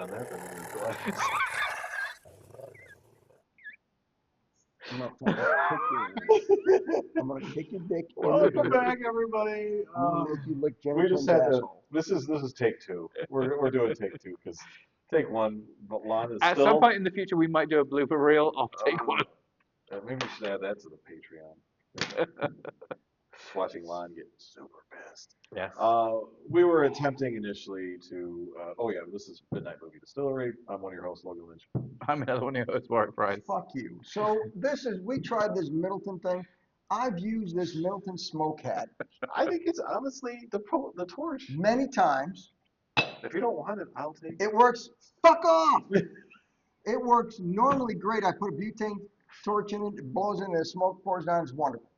done that, then go ahead. I'm gonna kick you. I'm gonna kick your dick. Welcome back, everybody. I'm gonna make you lick Jenny We just Twin's had to. asshole. This is take two. We're doing take two because take one. But Lon is At still. some point in the future, we might do a blooper reel of take one. Maybe we should add that to the Patreon. Watching Lon get super pissed. Yes. We were attempting initially to. This is Midnight Movie Distillery. I'm one of your hosts, Logan Lynch. I'm another one of your hosts, Warwick Price. Fuck you. So we tried this Middleton thing. I've used this Middleton smoke hat I think it's honestly the torch. many times. If you don't want it, I'll take it. It works. Fuck off. It works normally great. I put a butane torch in it. It blows in, and the smoke pours down. It's wonderful.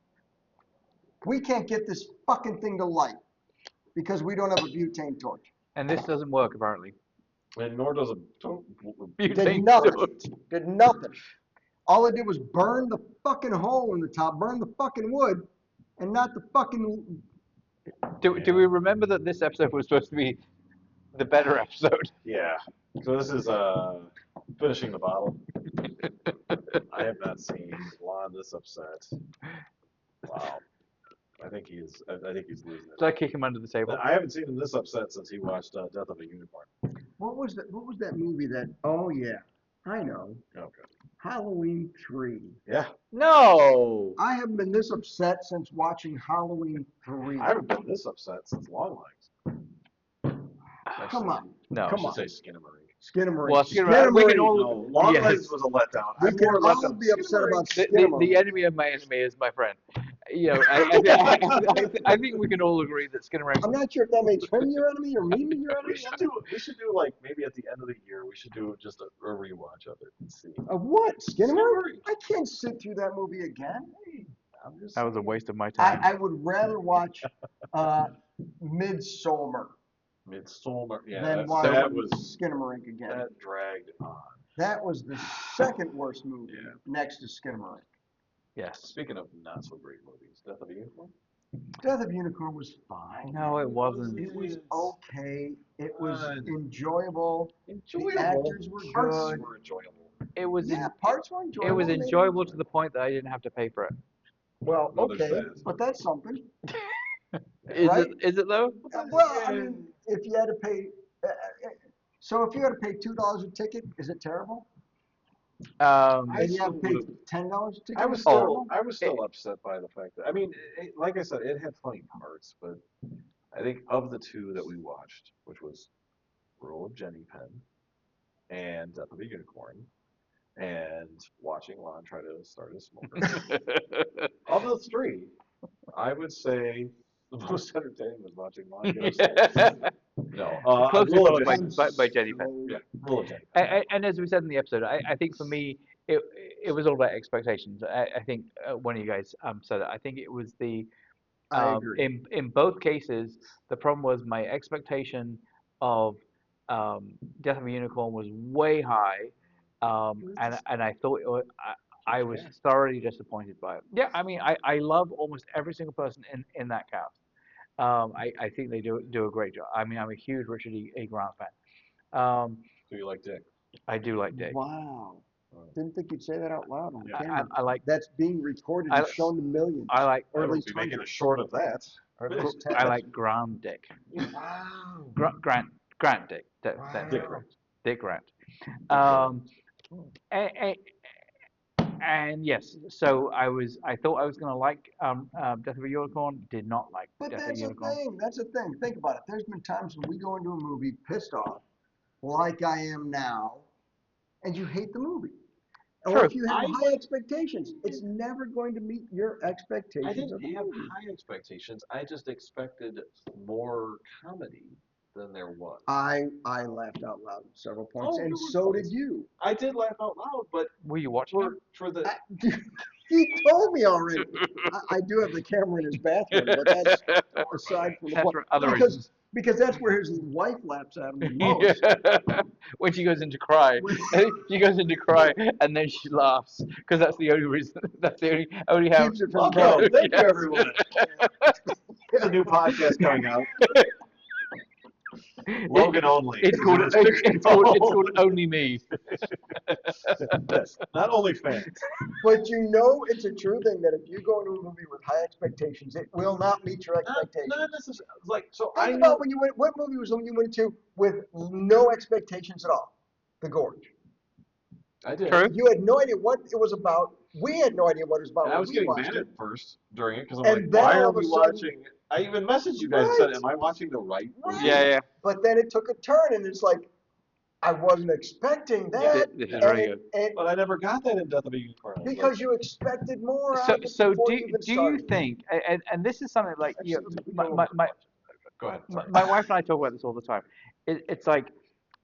We can't get this fucking thing to light because we don't have a butane torch. And this doesn't work, apparently. And nor does a Did nothing. Did nothing. All it did was burn the fucking hole in the top, burn the fucking wood, and not the fucking. Do we remember that this episode was supposed to be the better episode? Yeah. So this is finishing the bottle. I have not seen Lon this upset. Wow. I think he's losing it. Did I kick him under the table? I haven't seen him this upset since he watched Death of a Unicorn. What was that movie that? Oh yeah, I know. Okay. Halloween 3. Yeah. No. I haven't been this upset since watching Halloween 3. I haven't been this upset since Long Legs. Come on. No. I Come should on. say Skinnamarink. Skinnamarink. Well, Skinnamarink, we can all. No, Long yes. Legs was a letdown. We I'm can more let all down be upset about Skinnamarink. The enemy of my enemy is my friend. You know, I think we can all agree that Skinnamarink. I'm not sure if that makes him your enemy or me your enemy. We should do like maybe at the end of the year we should do just a rewatch of it and see. Of what? Skinnamarink? Skinnamarink. I can't sit through that movie again. I'm just That was a waste of my time. I would rather watch Midsommar Midsommar. Yeah, than that watch was Skinnamarink again. that dragged on. That was the second worst movie Yeah. next to Skinnamarink. Yes. Speaking of not so great movies, Death of a Unicorn. Death of a Unicorn was fine. No, it wasn't. It was okay. It was Fun. enjoyable. Enjoyable. The actors were Parts good. were enjoyable. It was. Yeah, parts were enjoyable. It was maybe. enjoyable to the point that I didn't have to pay for it. Well, Well, there's okay, that. but that's something. Is Right? it? Is it though? Well, I mean, if you had to pay, so if you had to pay $2 a ticket, is it terrible? Um, And you have to pay would've- $10 a ticket? I was is it still, terrible? I was still upset by the fact that like I said, it had funny parts, but I think of the two that we watched, which was Rule of Jenny Pen and Death of a Unicorn, and watching Lon try to start a smoker. Of those three, I would say the most entertaining was watching Lon get upset. No, Closely Rule followed of by, Jenny. by Jenny Penn. Yeah, Rule of Jenny. And as we said in the episode, I think for me, it was all about expectations. I think one of you guys said it. I think it was the I agree. in both cases, the problem was my expectation of Death of a Unicorn was way high, and I thought I was thoroughly disappointed by it. Yeah, I mean, I love almost every single person in that cast. I think they do a great job. I mean, I'm a huge Richard E. Grant fan. Do you like Dick? I do like Dick. Wow. Didn't think you'd say that out loud on Yeah. camera. I like That's being recorded I- and shown to millions. I like Or I at would least be making a hundreds. short of that. Or at least I tens. like Grant Dick. Wow. Grant Dick. Wow. Dick Grant. Dick Grant. And yes, so I thought I was gonna like Death of a Unicorn. Did not like But Death of a that's the Unicorn. thing. That's the thing. Think about it. There's been times when we go into a movie pissed off, like I am now, and you hate the movie. Or True. if you have high expectations, it's never going to meet your I expectations of didn't the have movie. high expectations. I just expected more comedy than there was. I laughed out loud at several points, Oh, and there were so points. did you. I did laugh out loud, but Were you watching it? for the He told me already. I do have the camera in his bathroom, but that's aside from the That's point. for other because, reasons. because that's where his wife laughs at him the most. When she goes into cry, she goes into cry, and then she laughs because that's the only reason. That's the only how. Keeps it from Okay, going. thank you everyone. There's a new podcast coming out. Logan only. It's called it's called Only Me. Yes, not only fans. But you know it's a true thing that if you go into a movie with high expectations, it will not meet your expectations. Not necessarily. Like, so Think I about knew. when you went, what movie was the one you went to with no expectations at all? The Gorge. I did. True. You had no idea what it was about. We had no idea what it was about And I when was we getting watched mad it. at first during it because I'm And like, then why all are of a we sudden- watching? I even messaged you guys and said, Right. am I watching the right movie? Right. Yeah. But then it took a turn, and it's like, I wasn't expecting that. This is and really it, good. it, But I never got that in Death of a Unicorn. I was because you expected more So out of it so before do you even do you started. think and this is something like you know, actually, did we my, go my, over my, much? Go ahead. my Sorry. my wife and I talk about this all the time. It's like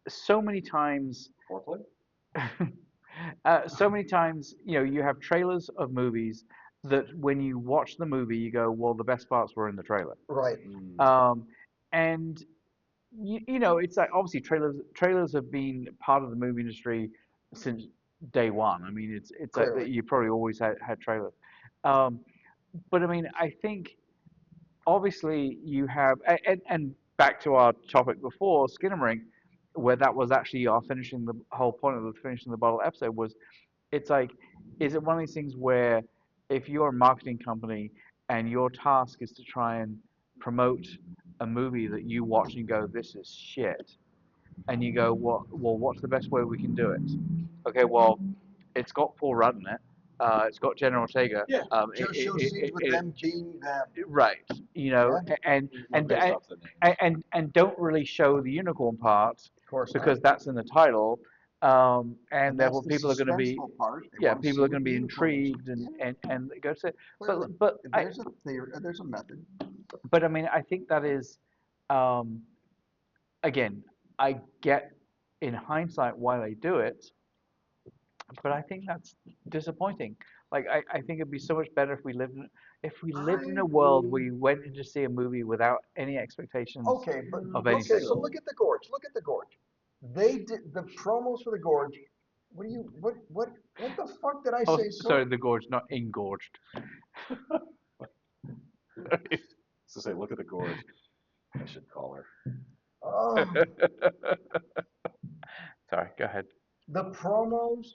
so many times Foreplay? so many times, you know, you have trailers of movies that when you watch the movie, you go, well, the best parts were in the trailer. Right. And you know, it's like obviously trailers have been part of the movie industry since day one. I mean, it's like Clearly. you probably always had trailers. Um, but I mean, I think obviously you have, and back to our topic before, Skinnamarink, where that was actually our finishing the whole point of the finishing the bottle episode was, it's like, is it one of these things where if you're a marketing company and your task is to try and promote a movie that you watch and go, this is shit, and you go, well, what's the best way we can do it? Okay, well, it's got Paul Rudd in it. It's got Jenna Ortega. Yeah. Just show scenes with them being them. Right, you know, Yeah. and Based off the name. and don't really show the unicorn part Of course because not. that's in the title, and And therefore that's the people are going to be, suspenseful part. They yeah, want to people see are what going to the be unicorn is. intrigued and Yeah, and go to it. clearly. But There's a theory, there's a method. I mean I think that is, um, again, I get in hindsight why they do it, but I think that's disappointing. Like I think it'd be so much better if we lived in I a world where agree. you went in to see a movie without any expectations Okay, but of okay, anything. so look at the Gorge. Look at the Gorge. They did the promos for the Gorge. What the fuck did I Oh, say? So sorry, the gorge, not engorged. So say, look at the gorge. I should call her. oh, Sorry, go ahead. the promos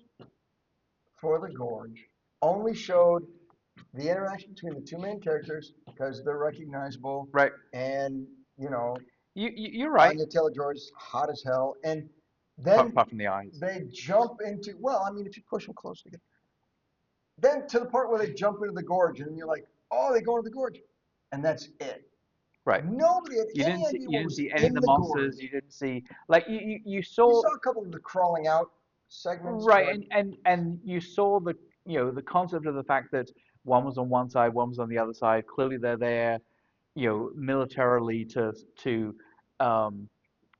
for the Gorge only showed the interaction between the two main characters because they're recognizable, Right, and you know you're right. Anya Taylor-Joy's hot as hell, and then Apart from the eyes. they jump into, well, I mean, if you push them close together, then to the part where they jump into the Gorge, and you're like, oh, they go into the Gorge, and that's it. Right. Nobody had You any didn't see idea you what didn't was see any of in the the monsters. Gorge. You didn't see like you You saw saw a couple of the crawling out segments, right, but and you saw the you know the concept of the fact that one was on one side, one was on the other side. Clearly, they're there, you know, militarily to um,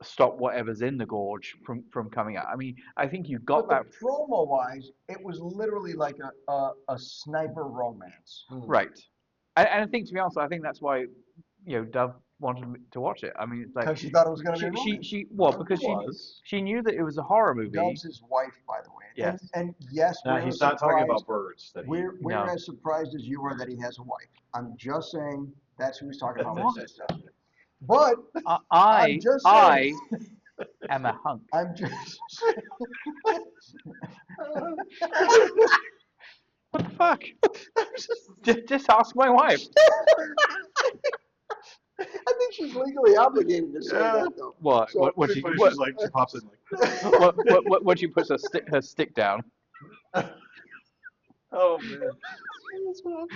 stop whatever's in the gorge from coming out. I mean, I think you got but the that promo wise, it was literally like a sniper romance. right. And I think, to be honest, I think that's why, you know, Dove wanted me to watch it. I mean, it's like Because she thought it was going to be a romance. well, It because was. she knew that it was a horror movie. Dove's his wife, by the way. Yes. And yes, Now, we're he's as not talking about surprised. birds. That he. We're No. as surprised as you are that he has a wife. I'm just saying that's who he's talking about What? with this stuff. But I'm I just I saying. am a hunk. I'm just. What the fuck? Just ask my wife. I think she's legally obligated to say Yeah. that though. What? So- What Pretty she funny, what, she's like, she pops in like, what she puts her stick down. oh man.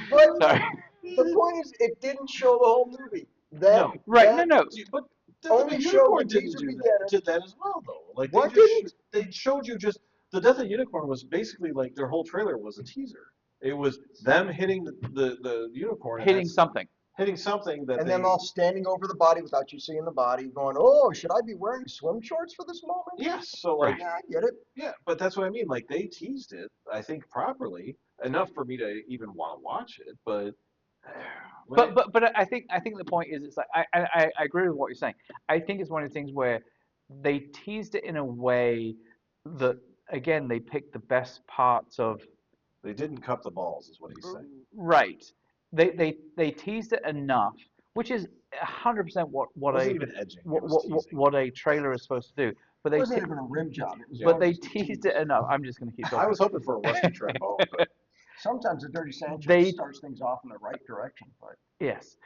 But Sorry. the point is, it didn't show the whole movie. No. Right. that- No. But Only the showed Unicorn the didn't teaser do began that. it. Did that as well though. Like What they just didn't? they showed you just the Death of the Unicorn was basically like their whole trailer was a teaser. It was them hitting the unicorn and Hitting that's something. hitting something that And they them all standing over the body without you seeing the body, going, "Oh, should I be wearing swim shorts for this moment?" yes. So like Right. Yeah, I get it. yeah, but that's what I mean. Like they teased it, I think properly enough for me to even want to watch it. But But I think the point is it's like I agree with what you're saying. I think it's one of the things where they teased it in a way that again they picked the best parts of they didn't cup the balls, is what he's saying. right. They teased it enough, which is 100% what wasn't a even edging. It was teasing. what a trailer is supposed to do. But It they wasn't te- even a rim job. It was but more they just a teased tease. it enough. I'm just going to keep I talking. was hoping for a Western trombone, but Sometimes the Dirty Sanchez They starts things off in the right direction, but yes,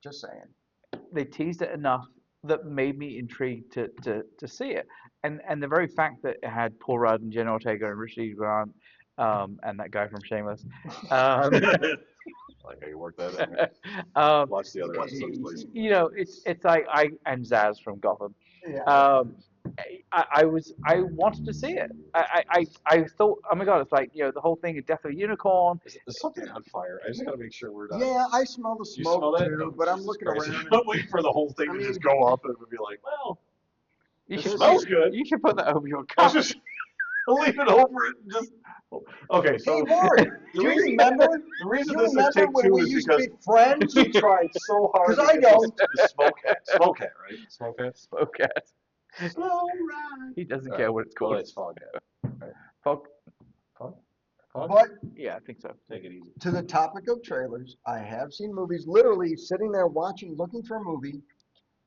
just saying. they teased it enough that made me intrigued to see it. And the very fact that it had Paul Rudd and Jenna Ortega and Richard E. Grant, and that guy from Shameless, um, like how you work that in. um, Watch the other It wasn't episodes, please. easy. you know, it's like I and Zaz from Gotham. Yeah. Um, I wanted to see it. I thought, oh my God, it's like, you know, the whole thing of Death of a Unicorn. Is something on fire? I just gotta make sure we're not. Yeah, I smell the You smell smoke that? too, Oh, but I'm Jesus looking Christ. around. I'm waiting for the whole thing I to mean, just go up and be like, well, You it should smells good. You should put that over your Let's cup. just leave it over it. Just okay. Hey, So Maury, the do you reason remember? the reason Do you this is remember take when two we is used to because be friends? we tried so hard 'Cause to I get this don't. to the smoke hat. Smoke hat, right? Smoke hat. Smoke hat. Slow ride. He doesn't All care right. what it's Well, called. it's fog hat. Right. Fog. Fog. Fog. But Yeah, I think so. Take it easy. to the topic of trailers, I have seen movies literally sitting there watching, looking for a movie,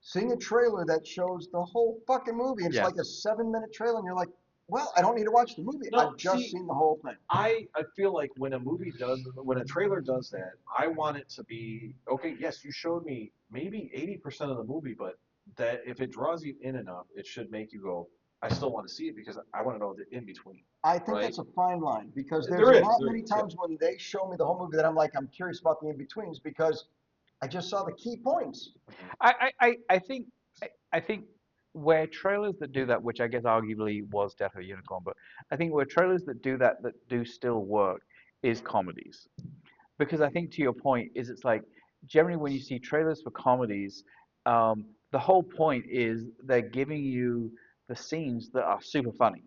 seeing a trailer that shows the whole fucking movie. It's Yes. like a 7-minute trailer, and you're like, well, I don't need to watch the movie. No, I've just see, seen the whole thing. I feel like when when a trailer does that, I want it to be okay. Yes, you showed me maybe 80% of the movie, but that if it draws you in enough, it should make you go, I still want to see it because I want to know the in between. I think Right? that's a fine line because There there's is, not there many is, yeah. times when they show me the whole movie that I'm like, I'm curious about the in-betweens because I just saw the key points. I think where trailers that do that, which I guess arguably was Death of a Unicorn, but I think where trailers that do that do still work is comedies. Because I think to your point is it's like generally when you see trailers for comedies, the whole point is they're giving you the scenes that are super funny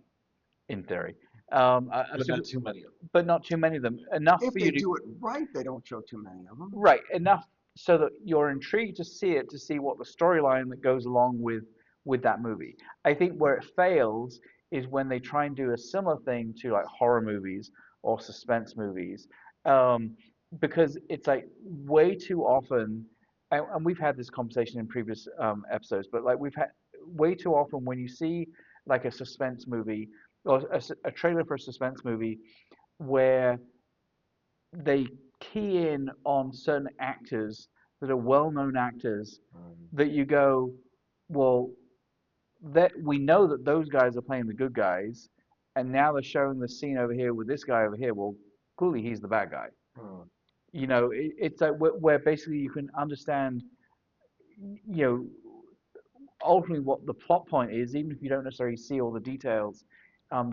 in theory. But not too many of them. But not too many of them. Enough If for they you to do it right, they don't show too many of them. right enough so that you're intrigued to see it to see what the storyline that goes along with that movie. I think where it fails is when they try and do a similar thing to like horror movies or suspense movies, because it's like way too often, and we've had this conversation in previous episodes, but like we've had way too often when you see like a suspense movie or a trailer for a suspense movie where they key in on certain actors that are well-known actors that you go, well, that we know that those guys are playing the good guys, and now they're showing the scene over here with this guy over here. Well, clearly he's the bad guy. You know, it's like where basically you can understand, you know, ultimately what the plot point is, even if you don't necessarily see all the details,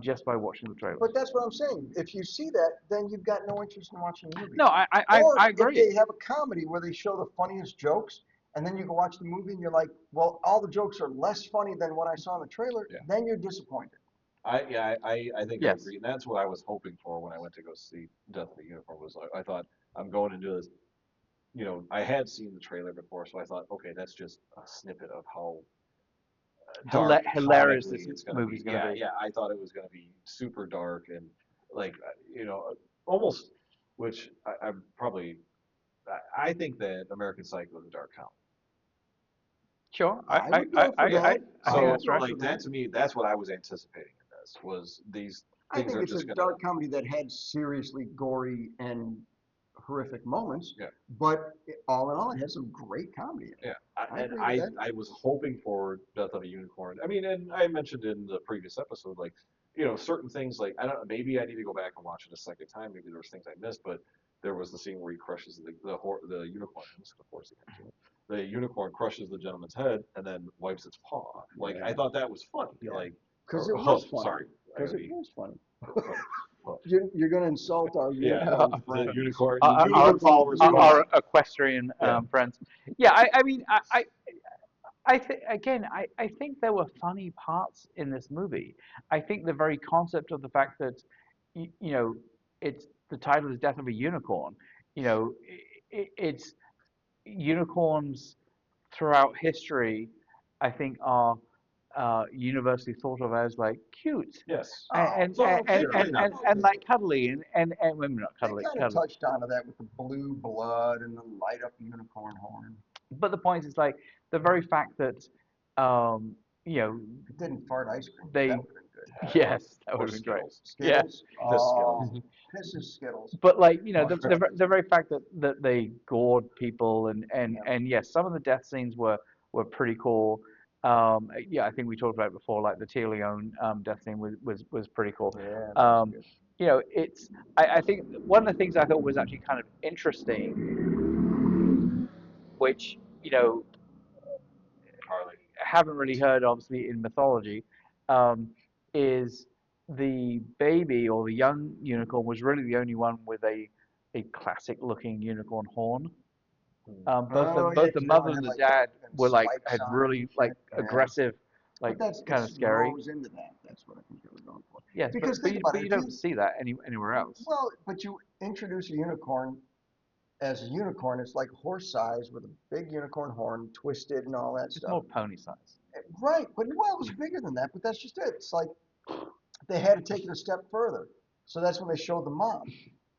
just by watching the trailer. But that's what I'm saying. If you see that, then you've got no interest in watching the movie. No, Or I if agree. they have a comedy where they show the funniest jokes, and then you go watch the movie and you're like, well, all the jokes are less funny than what I saw in the trailer, Yeah. then you're disappointed. I think I Yes. agree, and that's what I was hoping for when I went to go see Death of the Unicorn. Was I thought I'm going to do this. You know, I had seen the trailer before, so I thought, okay, that's just a snippet of how dark, Hilarious comically this it's going to be. movie's gonna Yeah, be. yeah. I thought it was going to be super dark and like you know, almost. Which I'm probably. I think that American Psycho is a dark comedy. Sure, I would go for that. I So think that's right. like that to me, that's what I was anticipating in this was these I things think are it's a just gonna. dark comedy that had seriously gory and horrific moments. Yeah. But all in all, it has some great comedy in it. Yeah, I and agree with that. I was hoping for Death of a Unicorn. I mean, and I mentioned in the previous episode, like, you know, certain things like I don't know, maybe I need to go back and watch it a second time. Maybe there was things I missed, but there was the scene where he crushes the unicorn. I'm just gonna force the hand. The unicorn crushes the gentleman's head and then wipes its paw off. Like I thought that was funny. Yeah. Like Because or it was hoof, funny. sorry. I Because gotta it be- was funny. hoof. You're going to insult our Yeah, unicorn the friend. unicorn. Our- Unicorn followers are going. Our equestrian Yeah. friends. Yeah, I mean, I think again, I think there were funny parts in this movie. I think the very concept of the fact that, you know, it's the title is Death of a Unicorn. You know, it's unicorns throughout history. I think are universally thought of as like cute Yes. and Oh, particularly not and like cuddly and maybe not They cuddly, kind of touched onto that with the blue blood and the light up unicorn horn. But the point is like the very fact that um, you know If it didn't fart ice cream, they that would have been good. yes that Or would have been great. Skittles. Yeah. Skittles. Just Oh, Skittles. pisses Skittles. But like Oh, the very fact that they gored people yeah. and yes, some of the death scenes were pretty cool. Yeah, I think we talked about it before. Like the Tia Leone death scene was pretty cool. Yeah, that was Um, good. you know, it's I think one of the things I thought was actually kind of interesting, which Harley. haven't really heard obviously in mythology, um, is the baby or the young unicorn was really the only one with a classic looking unicorn horn. Oh, yeah, Both the 'cause they all mother had and the like dad and were like spikes had on them really and like shit. Yeah. aggressive, But like that's kind it of scary. grows into that. That's what I think they were going for. Yes, Because think about but it, you if don't you see that anywhere else. well, but you introduce a unicorn as a unicorn, it's like horse size with a big unicorn horn, twisted and all that It's stuff. more pony size. Right, but well, it was bigger than that. But that's just it. It's like they had to take it a step further. So that's when they showed the mom.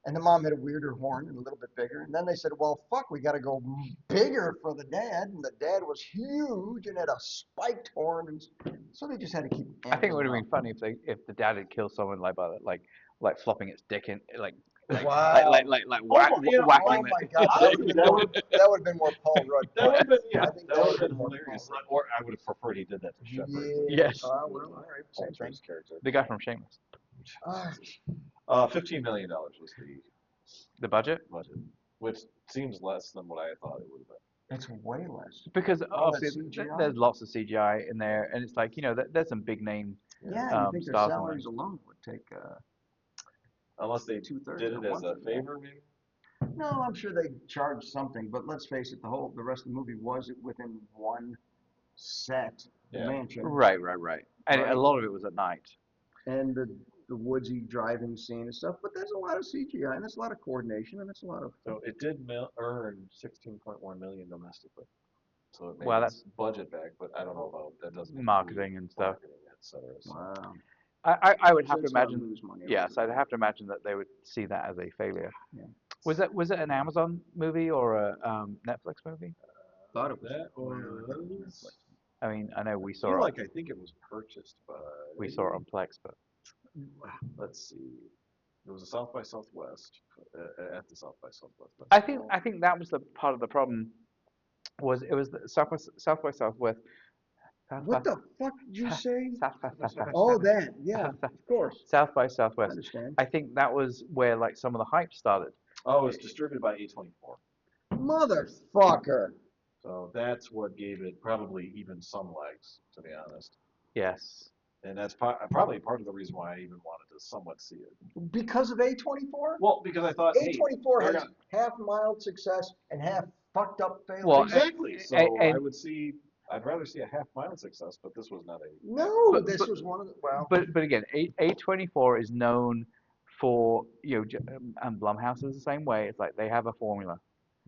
And the mom had a weirder horn and a little bit bigger. And then they said, well, fuck, we got to go bigger for the dad. And the dad was huge and had a spiked horn. And so they just had to keep I think it amping would it have up. been funny if the dad had killed someone like by the, like flopping its dick in Wow. whacking Oh the my God. Honestly, That would have been more Paul Rudd. that would have been I think that that would would have have been been more hilarious. Paul Or I would have preferred he did that to Rudd. Shepard. Yeah. yes, Well, all right. Same thing. Ultra's character. the guy from Shameless. Ah, $15 million was the The budget. budget, which seems less than what I thought it would have been. it's way less. Because All that obviously CGI. there's lots of CGI in there, and it's like there's some big name Yeah, you think their stars in there. salaries alone would take Unless they 2/3 did or it as a 1/3 of that. favor, maybe. No, I'm sure they charged something, but let's face it, the rest of the movie was within one set, the Yeah. mansion, Right, and Right. a lot of it was at night. and the woodsy driving scene and stuff. But there's a lot of CGI and there's a lot of coordination and it's a lot of So it did earn 16.1 million domestically. So it made Well, its budget back, but I don't know about that. Doesn't include Marketing and stuff. marketing, et cetera. So. wow. I would have to Shit's gonna imagine. lose money. Yes, I'd have to imagine that they would see that as a failure. Yeah. Was it an Amazon movie or a Netflix movie? Thought it was. That was. I mean, I know we I saw feel it. like I think it was purchased by. We saw it on Plex, but Let's see. It was a South by Southwest at the South by Southwest. I think that was the part of the problem. Was it was the South by Southwest. What the fuck did you say? South by Southwest. Oh, that. Yeah, of course. South by I Southwest. understand. I think that was where like some of the hype started. Oh, it was distributed by A24. Motherfucker. So that's what gave it probably even some legs, to be honest. Yes. And that's probably part of the reason why I even wanted to somewhat see it. Because of A24? Well, because I thought, hey, A24 they're has gonna- half mild success and half fucked up failure. Well, exactly. So and- I would see. I'd rather see a half-mile success, but this was not a. No, But- this but- was one of the. Well, But again, A24 is known for and Blumhouse is the same way. It's like they have a formula.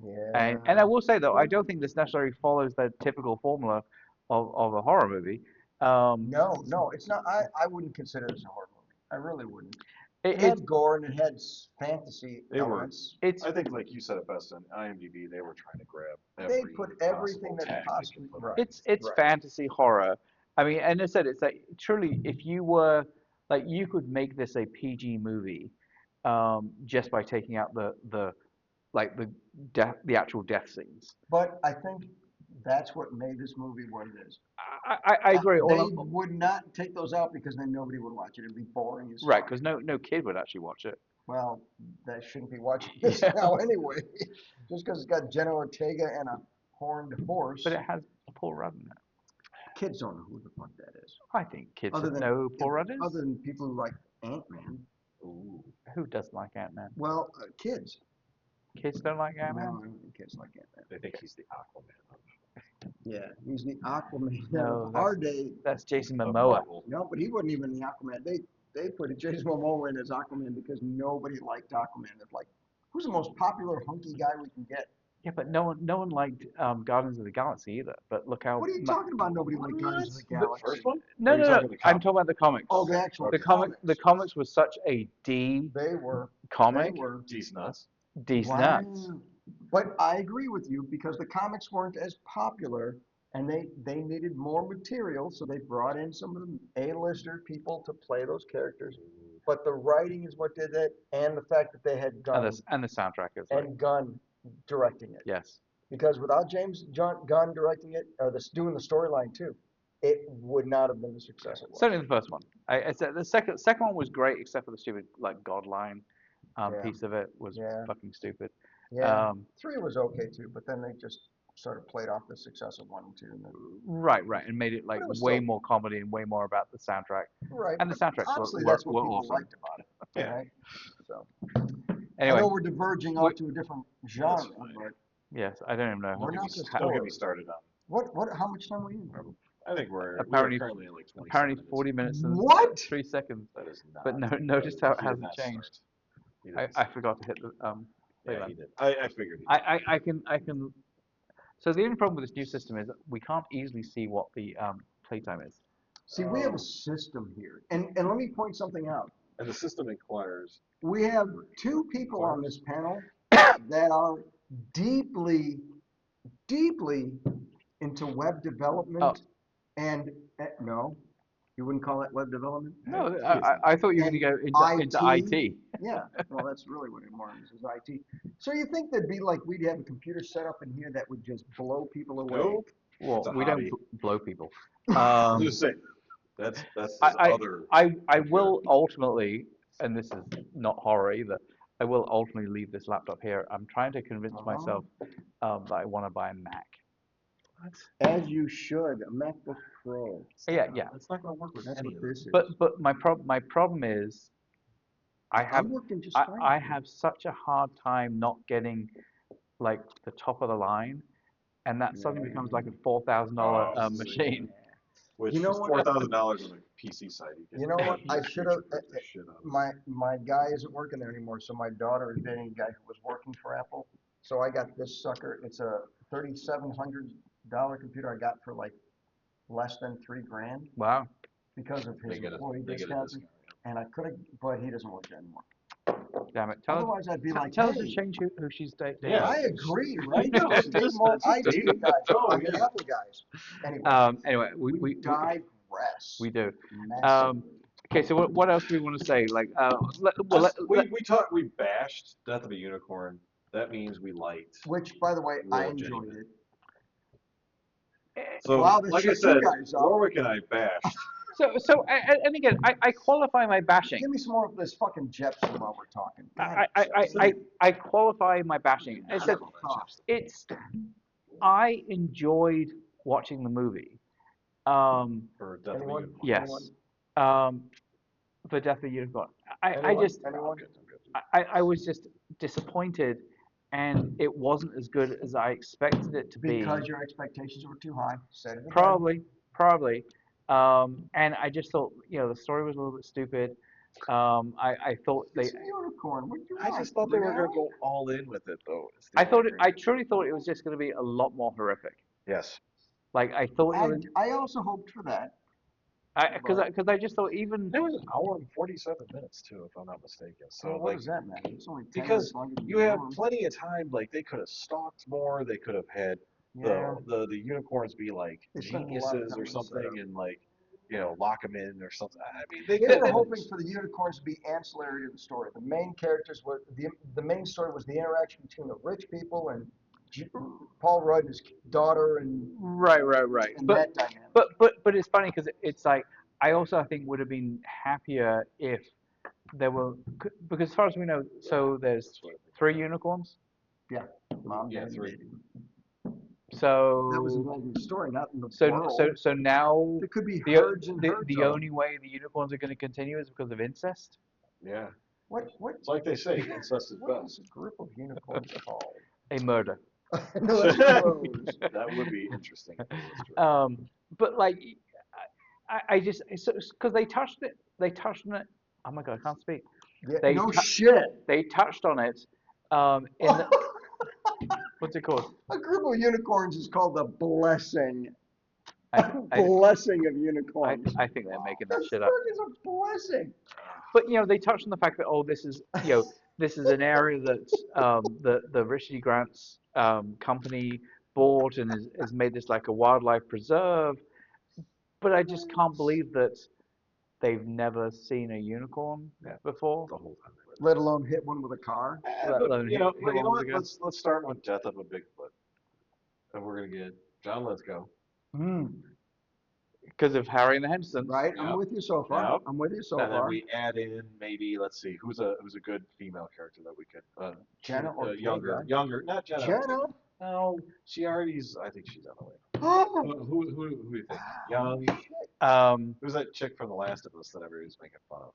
yeah. And I will say though, I don't think this necessarily follows the typical formula of a horror movie. No, it's not. I wouldn't consider this a horror movie. I really wouldn't. It It, had gore and it had fantasy They were- elements. it's I think, like you said it best on IMDb, they were trying to grab. They Every put everything possible that tag they possibly could put right. it's Right. fantasy horror. I mean, and I said it's like truly, if you were like you could make this a PG movie, just by taking out the like the actual death scenes. But I think that's what made this movie what it is. I agree. They Although, would not take those out because then nobody would watch it. It'd be boring as right, fuck. because no kid would actually watch it. Well, that shouldn't be watching this Yeah. now anyway. Just because it's got Jenna Ortega and a horned horse. But it has Paul Rudd in it. Kids don't know who the fuck that is. I think kids Other would than know who Paul Rudd is. Other than people who like Ant-Man. Ooh. Who doesn't like Ant-Man? Well, kids. Kids don't like No, I Ant-Man? don't think kids like Ant-Man. They think he's the Aquaman Yeah, he's the Aquaman No, of our day. That's Jason of Momoa. Marvel. No, but he wasn't even the Aquaman. They put Jason Momoa in as Aquaman because nobody liked Aquaman. They're like, who's the most popular hunky guy we can get? Yeah, but no one liked Guardians of the Galaxy either. But look how What are you talking about? Nobody liked Guardians of the The Galaxy. first one? No, Or are you no, no. talking the I'm comic? talking about the comics. Oh, the actual The comics was such a D They were. comic. They were. D's nuts. D's Wow. nuts. But I agree with you because the comics weren't as popular and they needed more material, so they brought in some of the A-lister people to play those characters. But the writing is what did it, and the fact that they had And the soundtrack is like, Gunn directing it. yes. Because without Gunn directing it, or doing the storyline too, it would not have been the success it was. Certainly the first one. I said the second one was great, except for the stupid like God line Yeah. piece of it was Yeah. fucking stupid. Yeah, 3 was okay too, but then they just sort of played off the success of 1 and 2. And then, Right, and made it like it was way still- more comedy and way more about the soundtrack. right. And the but soundtracks honestly, were that's what people awesome. liked about it. Yeah. Right? So I Anyway, know we're diverging off to a different genre, fine. but yes, I don't even know. We're Don't get, not me, just don't get me spoilers. started on. how much time are we in? I think we're Apparently- currently in like 20 Apparently minutes. 40 minutes and What? 3 seconds. That is not. But notice how it he did hasn't not changed. start. He didn't I start. forgot to hit the play Yeah, button. he did. I figured. He did. I can. So the only problem with this new system is that we can't easily see what the playtime is. See, we have a system here, and let me point something out. And the system inquires. We have 2 people on this panel that are deeply, deeply into web development, and no, you wouldn't call that web development? No, He is I thought you were going to go into IT. Yeah, well, that's really what it more is IT. So you think there'd be like we'd have a computer set up in here that would just blow people away? Nope. Well, It's a we hobby. don't blow people. I'm just saying. That's his other. I will ultimately, and this is not horror either, I will ultimately leave this laptop here. I'm trying to convince myself that I want to buy a Mac. What? As you should, a MacBook Pro. Yeah. It's not going to work with That's any what of this. this is. But my problem is I'm working just fine. I have such a hard time not getting like the top of the line, and that suddenly becomes like a $4,000 Oh, machine. Which You know is what? $4,000 on the PC side. You know what? I should have. The shit out of it. My guy isn't working there anymore, so my daughter is dating a guy who was working for Apple. So I got this sucker. It's a $3,700 computer I got for like less than $3,000 Wow. because of his employee They get a discounts. discount. And I could have, but he doesn't work there anymore. Damn it. Tell Otherwise, I'd be like, us hey, to change who she's dating. Yeah. I agree, right? I know, Just date more just IT date 'em. guys. Oh, I mean, yeah. Apple guys. Anyway, Anyway, we digress. we do. Massively. Okay, so what else do we want to say? Like, We bashed Death of a Unicorn. That means we liked. Which, by the way, I Roll Jenny enjoyed Man. it. So, Wow, this like I shit you said, guys up. Warwick and I bashed. and again, I qualify my bashing. Give me some more of this fucking Jepson while we're talking. God, I qualify my bashing. I said I enjoyed watching the movie. For Death of a Anyone? Unicorn. Yes. For Death of a Unicorn. I just I'm good. I was just disappointed, and it wasn't as good as I expected it to be. Because your expectations were too high. Said it again. Probably. And I just thought, the story was a little bit stupid. I thought It's a unicorn. What do you I want, just thought they were Leo? going to go all in with it, though. I truly thought it was just going to be a lot more horrific. Yes. Like I thought it was, I also hoped for that. because I just thought even It was an hour and 47 minutes, too, if I'm not mistaken. So, So what does that matter? It's only 10 because minutes longer than you the have norm. plenty of time. Like, they could have stalked more. They could have had Yeah. the unicorns be, like, They spent a lot of geniuses time or on the something setup. and, like, lock them in or something. I mean, they They could were have hoping for the unicorns to be ancillary to the story. The main characters were the main story was the interaction between the rich people and Paul Rudd and his daughter and right. and that dynamic. But it's funny because it's like I think would have been happier if there were, because as far as we know, so there's 3 unicorns. Mom, Yeah, Dad, 3. baby. So That was involved in the story, not in the so world. so now There could be the herds and the, herds the of only way the unicorns are going to continue is because of incest. Yeah. What It's like they say, incest is what best. is a group of unicorns called? A murder. No, that's crows. That would be interesting. If it was true. But like I just because they touched on it. Oh my god, I can't speak. Yeah, They no tou- shit. They touched on it in the, what's it called? A group of unicorns is called the blessing. I, Blessing of unicorns. I think they're making that The shit up. fuck is a blessing? But they touched on the fact that this is this is an area that the Richard E. Grant's company bought and has made this like a wildlife preserve. But I just can't believe that they've never seen a unicorn before, The whole time they were Let alone hit one with a car. there. let But alone you know, hit one with what? a gun. Let's start with Death of a Bigfoot, and we're gonna get John Lithgow. Because of Harry and the Hendersons. Right, Yep. I'm with you so far. Yep. I'm with you so And then far. we add in maybe let's see who's a good female character that we could Jenna or younger, not Jenna. Jenna. No, she already's. I think she's on the way. Oh, Who do you think? Young. Who's that chick from The Last of Us that everybody's making fun of?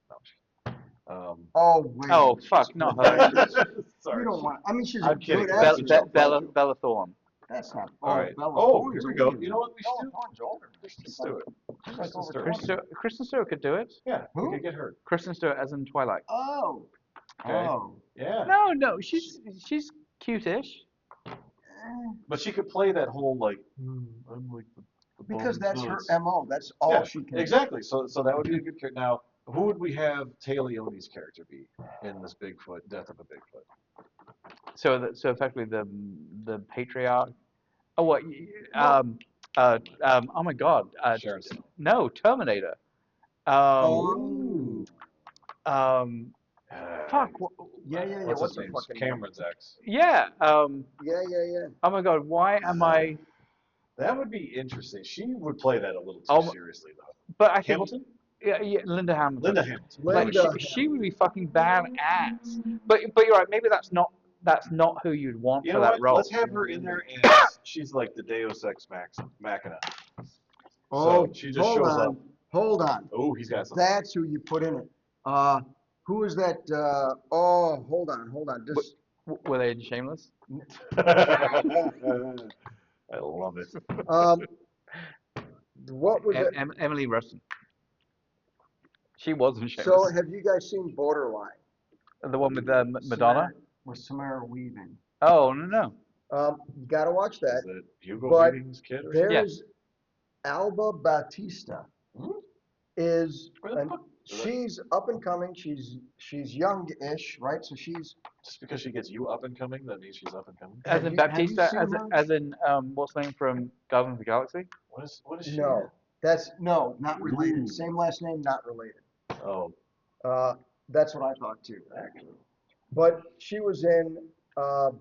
No, wait. Oh fuck, not her. sorry. You don't want. I mean, she's I'm a kidding. good Bella, actress. Bella Thorne. That's not. All right. Bella Oh, Thorne's here we go. older You know than- what we should Bella do? Thorne's older. Let's do it. She's Kristen like over Stewart. 20. Kristen Stewart could do it. Yeah, Who? we could get her. Kristen Stewart as in Twilight. Oh. Okay. Oh. Yeah. No, she's cute-ish. But she could play that whole like I'm like the Because bum that's her nuts. MO. That's all Yeah, she can. exactly. So that would be a good character. Now, who would we have Taylor Leone's character be in this Bigfoot, Death of a Bigfoot? So effectively the patriarch. Oh what? Oh my God. Sharon Stone. No, Terminator. Oh. Fuck. Yeah. What's What's his her name? fucking Cameron's ex. Yeah. Yeah. Oh my God. Why am I? That would be interesting. She would play that a little too Oh, seriously, though. But I think Hamilton? yeah, Linda Hamilton. Linda Hamilton. Like Linda she would be fucking badass. But you're right. Maybe that's not who you'd want You for know that what? role. Let's have her in there, and she's like the Deus Ex Machina. Oh, So she just hold shows on. up. Hold on. Oh, he's got something. That's who you put in it. Who is that? Hold on. Just Were they in Shameless? I love it. what was it? Emily Rustin. She was in So, Shameless. have you guys seen Borderline? The one with Madonna. With Samara Weaving. Oh no. You gotta watch Is that. it Hugo But Weaving's kid or something? There's Alba Batista. Hmm? Is Where the an, fuck? she's up and coming. She's young-ish, right? So she's Just because she gets you up and coming, that means she's up and coming. As Have in you- have you Baptista. seen her? As in what's the name from Guardians of the Galaxy? What is she? no. That's no, not related. Ooh. Same last name, not related. in? Oh, That's what I thought too, actually. But she was in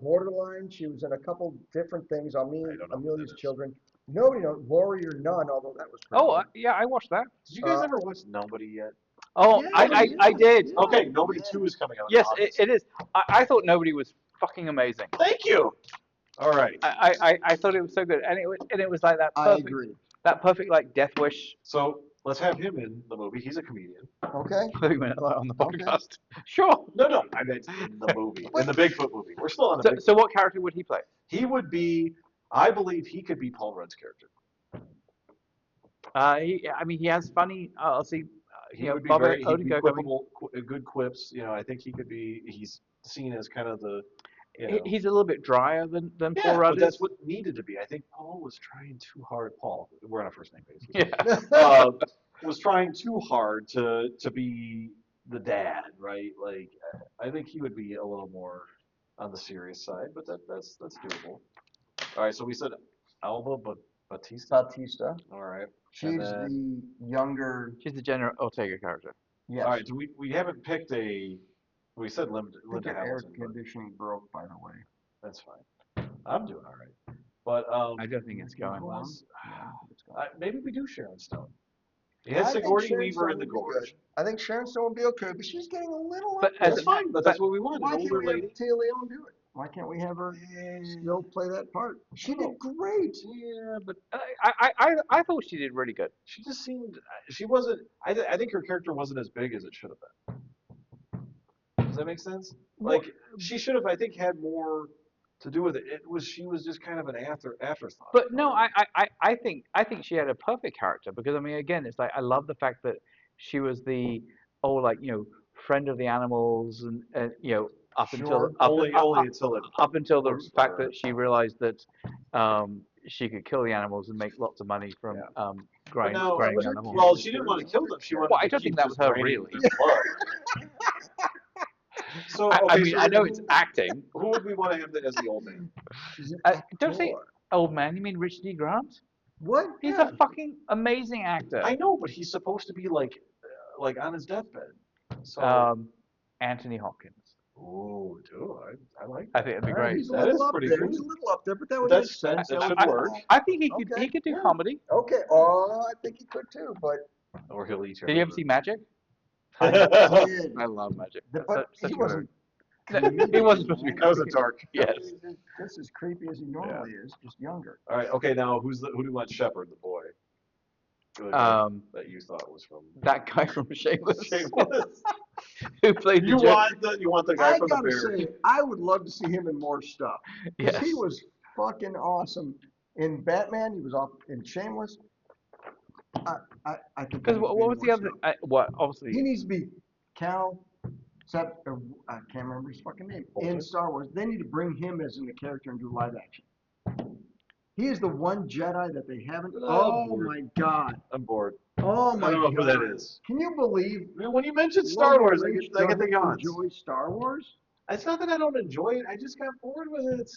Borderline. She was in a couple different things. I don't know who Amelia's that is. Children. Nobody knows Warrior Nun, although that was pretty Oh good. yeah, I watched that. did you guys Uh, ever watch Nobody yet? Oh, Yeah, I did. yeah. Okay, Nobody 2 is coming out. in Yes, August. it is. I thought Nobody was fucking amazing. Thank you. All right. I thought it was so good, and it was like that I perfect, agree. that perfect like Death Wish. So let's have him in the movie. He's a comedian. Okay. 30-minute on the Okay. podcast. Sure. No, I meant in the movie, in the Bigfoot movie. We're still on the So, Bigfoot. so what character would he play? He would be, I believe he could be Paul Rudd's character. He has funny. I'll see. He You know, would be Bob very, he'd be Odenkirk, I mean- quippable, good quips. You know, I think he could be, he's seen as kind of the, you know. He's a little bit drier than Yeah, Paul Rudd but that's is. what needed to be. I think Paul was trying too hard. Paul, we're on a first name basis. Yeah. Was trying too hard to be the dad, right? Like, I think he would be a little more on the serious side, but that's doable. All right, so we said Alba Batista. Batista. All right. She's then- the younger. She's the Jenna Ortega character. Yes. All right. Do we haven't picked a. We said I think Linda your air Hamilton. But conditioning broke, by the way. that's fine. I'm doing all right. But I don't think it's going who well. else? Yeah, it's gone. Maybe we do Sharon Stone. I Yes, think Sigourney Sharon Weaver Stone in the would be good. gorge. I think Sharon Stone would be okay, but she's getting a little. But up there. as That's fine, but that's what we want. Why An can't older we have lady. Tia Leone do it? Why can't we have her still play that part? She did great. Yeah, but I thought she did really good. she just seemed. She wasn't. I think her character wasn't as big as it should have been. Does that make sense? Like she should have. I think had more to do with it. She was just kind of an afterthought. But no, I think she had a perfect character because I mean again it's like I love the fact that she was the friend of the animals and up until only until it. up until the works for fact her. that she realized that she could kill the animals and make lots of money from growing No, animals. well, she didn't want to kill them. She wanted Well, I to don't keep think that just was her draining really. their blood. So I okay, mean, so I then know it's acting. who would we want to have as the old man? He's an Don't say actor. old man. You mean Richard E. Grant? What? He's Yeah. a fucking amazing actor. I know, but he's supposed to be like on his deathbed. So, Anthony Hopkins. ooh, dude, I like I that. think it'd be All right, great. he's a That little is up pretty there. good. He's a little up there, but that would make That's sense. that That should would- work. I think he Okay. could do Yeah. comedy. Okay. Oh, I think he could too, but Or he'll eat Did you ever see Magic? I did. I love Magic. But Such he a wasn't. good. He wasn't supposed to be That was a comedy. dark. Yes. He's just as creepy as he normally is, just younger. All right. Okay. Now, who do you want Shepherd, the boy? The guy that you thought was from That guy from Shameless, Shameless. who played the You Joker. want the guy I from the gotta Bear. say, I would love to see him in more stuff because Yes. he was fucking awesome in Batman. He was off in Shameless. I think. Because he what needs to was be the in other? more stuff. What He obviously. needs to be Cal. I can't remember his fucking name in Bolton? Star Wars. They need to bring him as in the character and do live action. He is the one Jedi that they haven't. Oh bored. my god. I'm bored. Oh my I don't know god. who that is. Can you believe When you mentioned Star Logan Wars, Lynch I get the doesn't yawns. enjoy Star Wars? It's not that I don't enjoy it. I just got bored with it.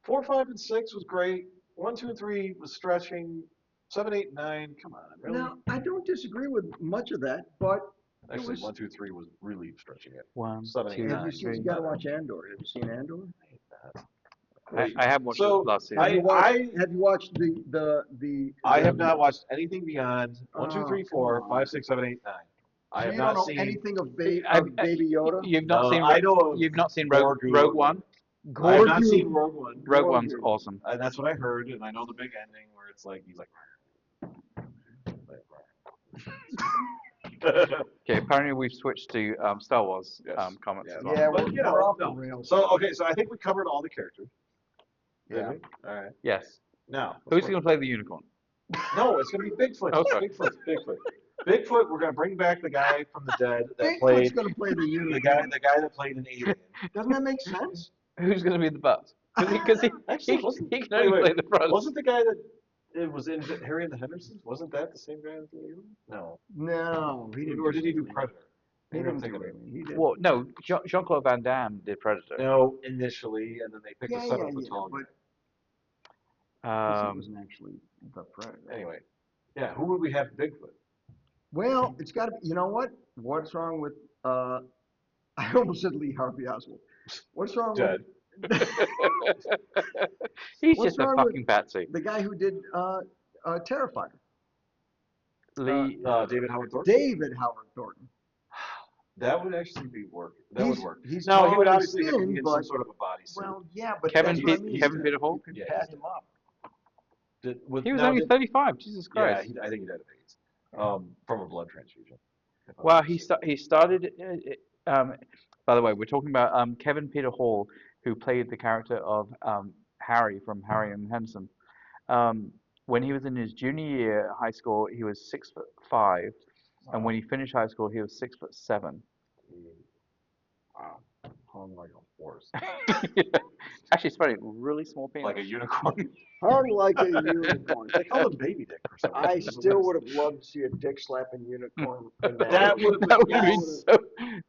4, 5, and 6 was great. 1, 2, and 3 was stretching. 7, 8, and 9. Come on, really? Now, I don't disagree with much of that, but it Actually, was. 1, 2, 3 was really stretching it. 1, 7, 8, 2, 9. Have you seen? You got to watch Andor. Have you seen Andor? I hate that. I have watched So, the last Have season. you watched? Have you watched I have not watched anything beyond 1, 2, 3, Oh, 4, come 5, 6, 7, 8, 9. I So have you don't not know seen. anything of, I've- Baby Yoda? You've not No, seen. I know of You've not seen Grogu. Rogue One. I have not Grogu. seen Rogue One. Rogue One's Grogu. awesome. And that's what I heard, and I know the big ending where it's like he's like. Okay, apparently we've switched to Star Wars Yes. comments Yeah. as well. Yeah, But, we're off the no. rails. So okay, so I think we covered all the characters. Did Yeah. we? All right. Yes. Now, Who's going to play the unicorn? No, it's gonna be Bigfoot. Oh, sorry. Bigfoot. We're gonna bring back the guy from the dead that Bigfoot's played going to play the the unicorn. guy that played an alien. Doesn't that make sense? Who's going to be the butt? Because he Actually, he can only play the front. wasn't the guy that it was in Harry and the Hendersons? Wasn't that the same guy as the alien? No. No, he didn't. Or did he do Alien. Predator? He Maybe I'm didn't do thinking of Alien. He did. Well, no, Jean-Claude Van Damme did Predator. No, initially, and then they picked Yeah, a son yeah, of the yeah, tall but guy. he wasn't actually the predator. Anyway, yeah, who would we have Bigfoot? Well, it's got to be. You know what? What's wrong with? I almost said Lee Harvey Oswald. What's wrong Dead. He's What's just a wrong with- fucking patsy. with the guy who did Terrifier? Lee. David Howard Thornton. David Howard Thornton. That would actually be work. That He's- would work. he's No, he tall would and obviously have to thin, be in some but- sort of a bodysuit. Well, yeah, but Kevin that's what I Pe- mean. Kevin Peter Hall? You can Yeah, pat he's him up. He was only 35. Jesus Yeah, Christ. I think he died of AIDS. From a blood transfusion. if I'm Well, not he mistaken. started. By the way, we're talking about Kevin Peter Hall, who played the character of Harry from Harry and Henderson. When he was in his junior year at high school, he was 6'5", and when he finished high school, he was 6'7". Wow, hung like a horse, Actually, it's funny, really small penis. like a unicorn. Hung like a unicorn. They call him Baby Dick for some reason. I still would have loved to see a dick slapping unicorn. That would have That would been, have been yes. so.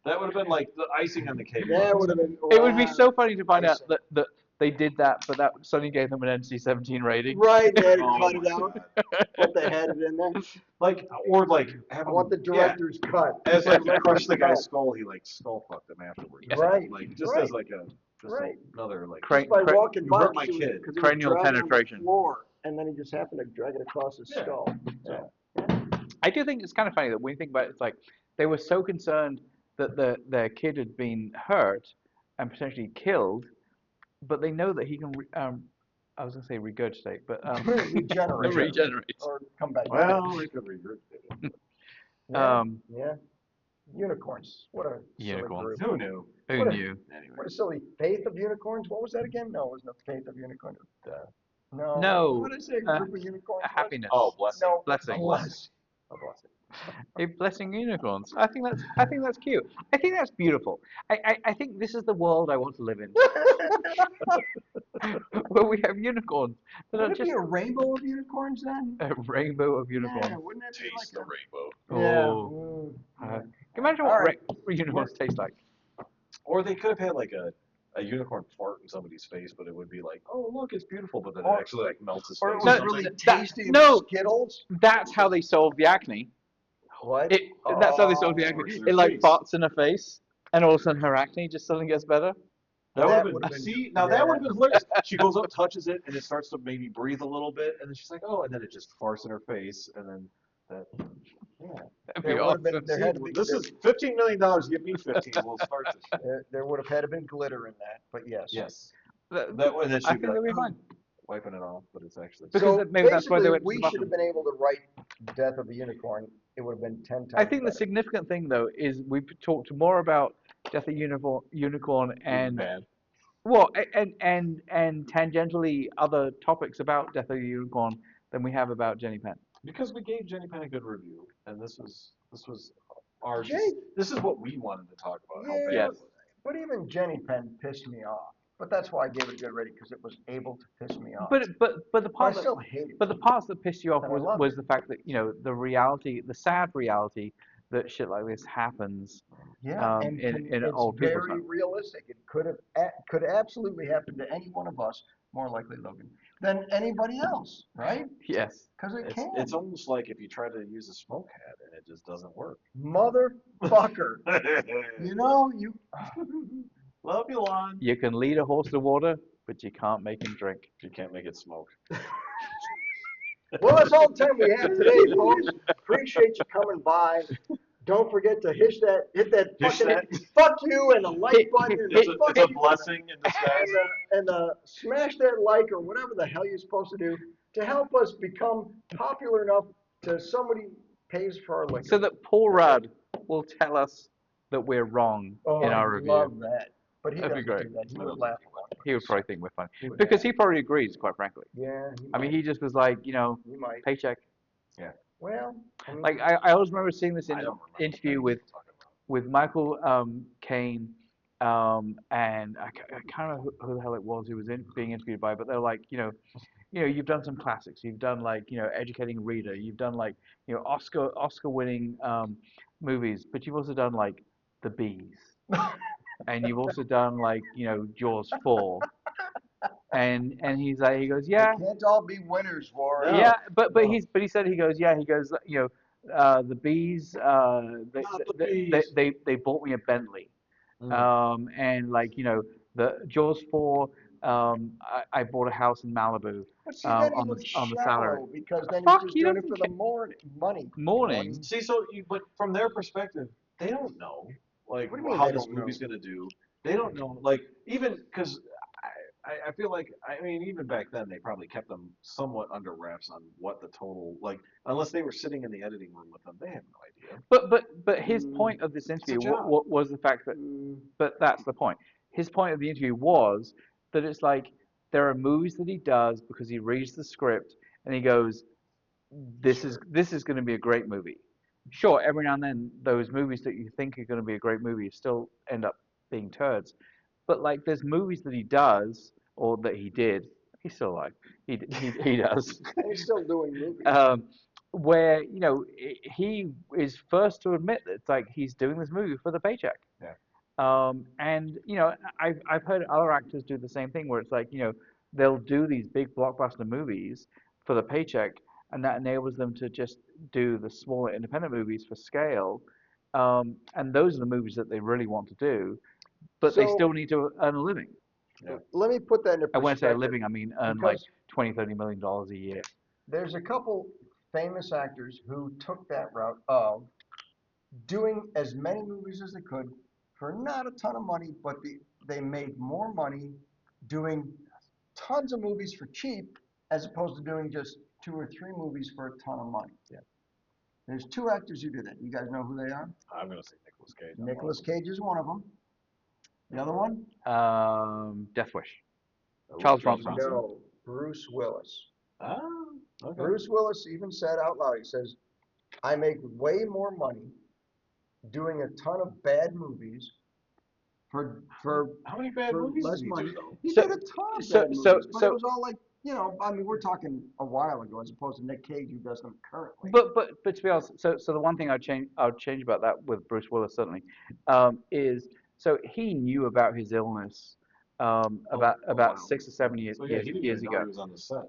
That would have been like the icing on the cake. That would have been. It would be wow. so funny to find out Icing. that they did that, but that suddenly gave them an NC-17 rating. Right, they had to Oh cut my it out, God. but they had it in there. Like, or like have I him, want the director's cut. yeah, as like Director's crush the guy's cut. skull, he like skull fucked him afterwards. Right, Like just right. as like a Right. another like Cra- Just by cra- walking you by, hurt my because kid. he was Cranial dragging on the penetration. floor, and then he just happened to drag it across his Yeah. skull. Yeah. I do think it's kind of funny that when you think about it, it's like they were so concerned that their kid had been hurt and potentially killed, but they know that he can. I was gonna say regurgitate, but Regenerate. regenerate. Or come back. Well, we could regurgitate it. yeah. Um, yeah. Unicorns. What a silly Unicorns. group. Who knew? who What a- knew? Anyway. What a silly faith of unicorns. What was that again? No, it wasn't a faith of unicorns. No. No, What did I say? A group of unicorns. A happiness. Oh, blessing. No. Blessing. Bless. A blessing. A blessing unicorns. I think that's cute. I think that's beautiful. I think this is the world I want to live in, where we have unicorns that are Would it just be a rainbow of unicorns then? a rainbow of unicorns. Yeah, wouldn't that be Taste the like rainbow. a... Yeah. Oh. mm, yeah. Can you imagine All what right. unicorns taste like? Or they could have had like a unicorn fart in somebody's face, but it would be like, oh look, it's beautiful, but then it Or- actually like melts his Or it face. was or No, really something. tasty and no. Skittles. That's how they solved the acne. What? That's how they solved the Oh, acne. it's their It like face. farts in her face, and all of a sudden her acne just suddenly gets better. That would That have would've been, been- see, now that yeah. would have been hilarious. She goes up, touches it, and it starts to maybe breathe a little bit, and then she's like, oh, and then it just farts in her face, and then that, yeah. That'd There be would have been. awesome. There See, had to be. this is $15 million. Give me 15. We'll start this shit. There would have had to been glitter in that. But yes. Yes. That- That way, then I she'd be think like, that'd be fine. wiping it off, but it's actually. Because So maybe that's why they basically, went to the we should have bottom. been able to write Death of a Unicorn. It would have been 10 times I think the better. significant thing though is we've talked more about Death of Unicorn and bad. well, and tangentially other topics about Death of the Unicorn than we have about Jenny Penn. Because we gave Jenny Penn a good review, and this was our Jenny- this is what we wanted to talk about. How bad Yes. it was. But even Jenny Penn pissed me off. But that's why I gave it a good rating, because it was able to piss me off. But the But I part that still hate it. but the parts that pissed you off And I love was the fact that the reality, the sad reality that shit like this happens Yeah, and in it's old people's very homes. realistic. It could absolutely happen to any one of us, more likely Logan, than anybody else, right? Yes. Because it can. It's almost like if you try to use a smoke hat and it just doesn't work. Motherfucker. You Love you, Lon. You can lead a horse to water, but you can't make him drink. You can't make it smoke. Well, that's all the time we have today, folks. Appreciate you coming by. Don't forget to hit that Hish fucking that. fuck you and the like button and It's the it's a fucking blessing in disguise. and smash that like or whatever the hell you're supposed to do to help us become popular enough to somebody pays for our liquor. So that Paul Rudd will tell us that we're wrong in our I review. love that. But he That'd be doesn't great. do that. He would laugh a lot. He would probably think we're funny. He would Because he probably agrees, quite frankly. Yeah. I mean, he just was like, he might. paycheck. Well, I mean, Like, I always remember seeing this I don't remember interview what with you're talking about. Michael Caine, and I can't remember who the hell it was who was being interviewed by, but they're like, you've done some classics. You've done like, Educating Reader. You've done like, Oscar winning movies, but you've also done like The Bees, and you've also done like, Jaws 4. And he goes, yeah, they can't all be winners, Warren. yeah, but No. he said he goes, the Bees, they, Not the they, bees. they bought me a Bentley. Mm. And like, the Jaws 4, I bought a house in Malibu But see, then he on was the salary. shallow because then Fuck, he's just he doing it doesn't for the money. Morning. See, but from their perspective, they don't know like What do you mean how they this don't know? movie's gonna do. They don't know, like even because I feel like I mean even back then they probably kept them somewhat under wraps on what the total like unless they were sitting in the editing room with them, they have no idea. But his point of this interview job. was the fact that, but that's the point. His point of the interview was that it's like there are movies that he does because he reads the script and he goes, this is going to be a great movie. Sure, every now and then those movies that you think are going to be a great movie still end up being turds. But like there's movies that he does or that he did, he's still alive. He does. And he's still doing movies. Where he is first to admit that it's like he's doing this movie for the paycheck. Yeah. And I've heard other actors do the same thing where it's like they'll do these big blockbuster movies for the paycheck, and that enables them to just do the smaller independent movies for scale. And those are the movies that they really want to do, but they So- still need to earn a living. Yeah. Let me put that into And when I say a perspective. living, I mean earn like Because- $20-30 million a year. There's a couple famous actors who took that route of doing as many movies as they could for not a ton of money, but they made more money doing tons of movies for cheap as opposed to doing just 2 or 3 movies for a ton of money. Yeah. There's 2 actors who do that. You guys know who they are? I'm gonna say Nicolas Cage. Nicolas Cage is one of them. The other one? Death Wish. Oh, Charles Bronson. No, Bruce Willis. Ah, okay. Bruce Willis even said out loud, he says, I make way more money doing a ton of bad movies for How many bad for movies less did he money. do though? He So- did a ton of so- bad movies, so- but so- it was all like, I mean, we're talking a while ago as opposed to Nick Cage who does them currently. But to be honest, so the one thing I'd change about that with Bruce Willis certainly is So he knew about his illness about wow. 6 or 7 years, So yeah, he didn't years even know ago. he was on the set.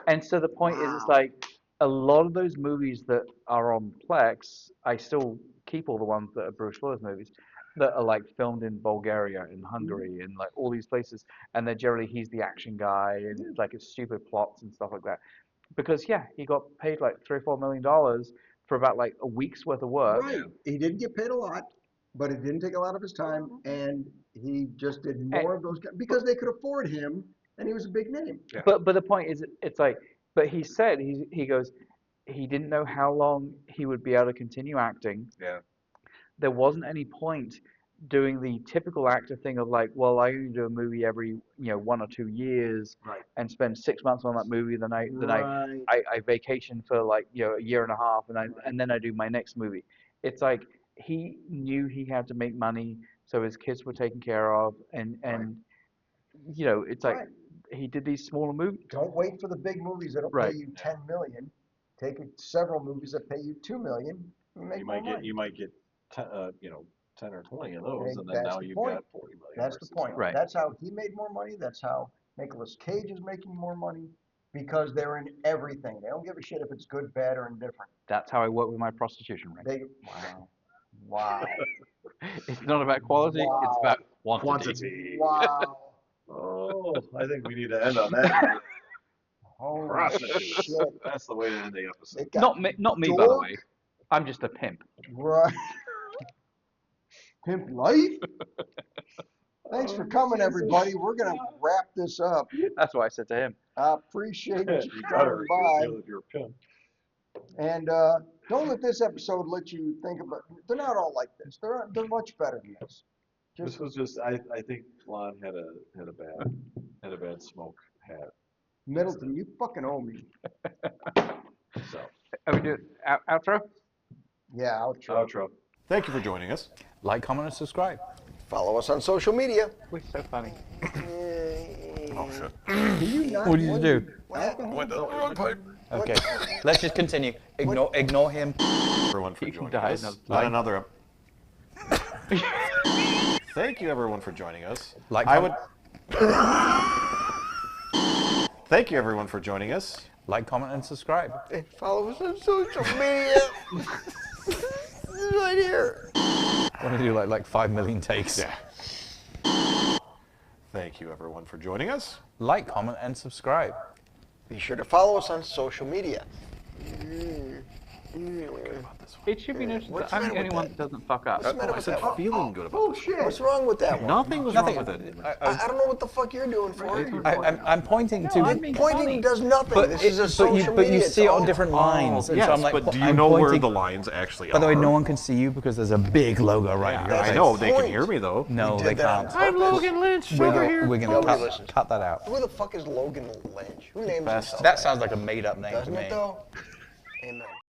And so the point is, it's Wow. like a lot of those movies that are on Plex, I still keep all the ones that are Bruce Willis movies that are like filmed in Bulgaria and Hungary and like all these places, and they're generally he's the action guy and it's like it's stupid plots and stuff like that. Because yeah, he got paid like $3 or $4 million for about like a week's worth of work. Right. He didn't get paid a lot, but it didn't take a lot of his time, and he just did And, more of those because they could afford him, and he was a big name. Yeah. but the point is, it's like, but he said he goes, he didn't know how long he would be able to continue acting. Yeah. There wasn't any point doing the typical actor thing of like, well, I only do a movie every 1 or 2 years Right. and spend 6 months on that movie. Then Right. I vacation for like a year and a half, and then I do my next movie. It's like he knew he had to make money, so his kids were taken care of, and it's like Right. he did these smaller movies. Don't wait for the big movies that'll pay Right. you 10 million. Take several movies that pay you 2 million and make more money. You might get 10, 10 or 20 of those, and then That's now the you've point. got 40 million. That's the versus point. Right. That's how he made more money. That's how Nicolas Cage is making more money because they're in everything. They don't give a shit if it's good, bad, or indifferent. That's how I work with my prostitution ring. Wow. It's not about quality, it's Wow. about quantity. Quantity. Wow. Oh, I think we need to end on that. Holy Prostitutes. shit. That's the way to end the episode. It got Not me, by the dork. way. I'm just a pimp. Right. Pimp life. Thanks for coming, everybody. We're gonna wrap this up. That's what I said to him. I appreciate you You gotta coming by. deal with your pimp. And don't let this episode let you think about. They're not all like this. They're much better than this. This was just I think Lon had a bad smoke hat. Middleton, you fucking owe me. So Are we doing outro? Yeah, outro. outro. Thank you for joining us. Like, comment, and subscribe. Follow us on social media. We're so funny. Oh shit. Do you not What did you do? Went down the wrong pipe. Okay, let's just continue. Ignore him. Everyone for You can joining die us. another Not time. another. Thank you everyone for joining us. Like, I would. Thank you everyone for joining us. Like, comment, and subscribe. Follow us on social media. Right here. Want to do like 5 million takes? Yeah. Thank you everyone for joining us. Like, comment, and subscribe. Be sure to follow us on social media. It should be noticed that I'm the only one that doesn't fuck up. I said feeling good about Bullshit. What's wrong with that one? Nothing was wrong with it. I don't know what the fuck you're doing for it. I'm pointing to. Pointing does nothing. But This is a social but you media see it on talk. different lines, and Yes, so I'm like, but do you I'm know where pointing- the lines actually By are? the way, no one can see you because there's a big logo right here. That's I know, the they can point. hear me though. No, We they did that can't. on I'm Logan Lynch We're over gonna, here. we're gonna Nobody listens. cut that out. Who the fuck is Logan Lynch? Who names himself? That sounds like a made-up name to Doesn't me. it though? Amen.